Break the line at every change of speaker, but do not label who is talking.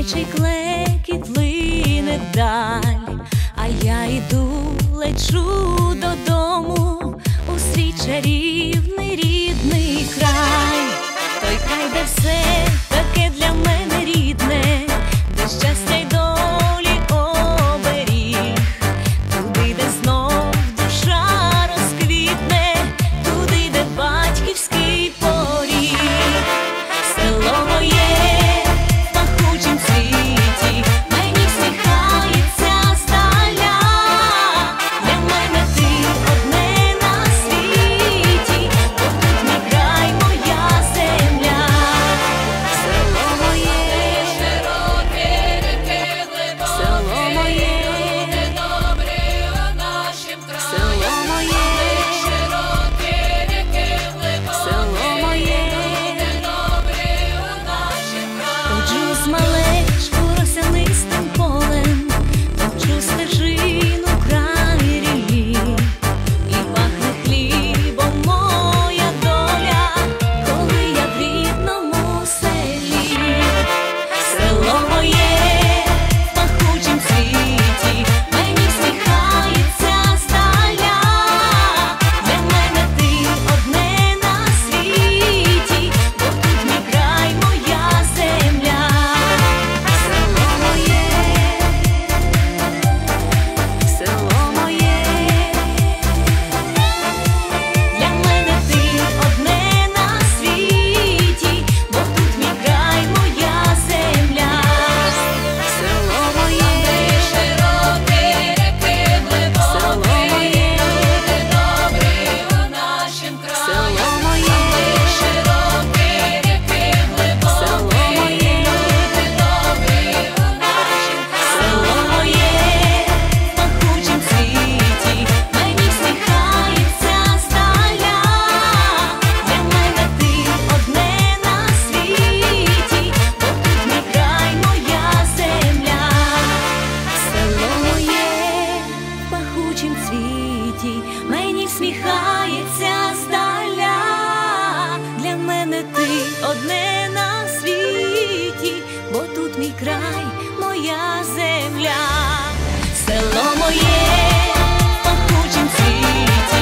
Пташечий клекіт лине вдаль, а я йду, лечу додому у свій чарівний рідний край. Той край, де все таке для мене рідне, де щастя й долі оберіг. Туди, де знов душа розквітне, туди, де батьківський поріг. Село моє в пахучім світі, мені всміхається здаля. Для мене ти одне на світі, бо тут мій край, моя земля. Село моє, широке реки глибоке, село моє, добре у нашім краї. Село моє, широке реки глибоке, село моє, добре у нашім краї. Ходжу з малечку росянистим полем, точу стежину край ріллі, і пахне хлібом моя доля, коли я в рідному селі. Село моє в пахучім світі, мені всміхається здаля. Для мене ти одне на світі, бо тут мій край, моя земля. Село моє, село моє, для мене ти одне на світі, бо тут мій край, моя земля. Село моє, широке реки глибоке, село моє, добре у нашім краї. Село моє, широке реки глибоке, село моє, добре у нашім краї. Село моє в пахучім світі, мені всміхається здаля. Для мене ти одне на світі, бо тут мій край, моя земля. Село моє в пахучім цвіті, мені всміхається здаля. Для мене ти одне на світі, бо тут мій край, моя земля. Село моє в пахучім цвіті,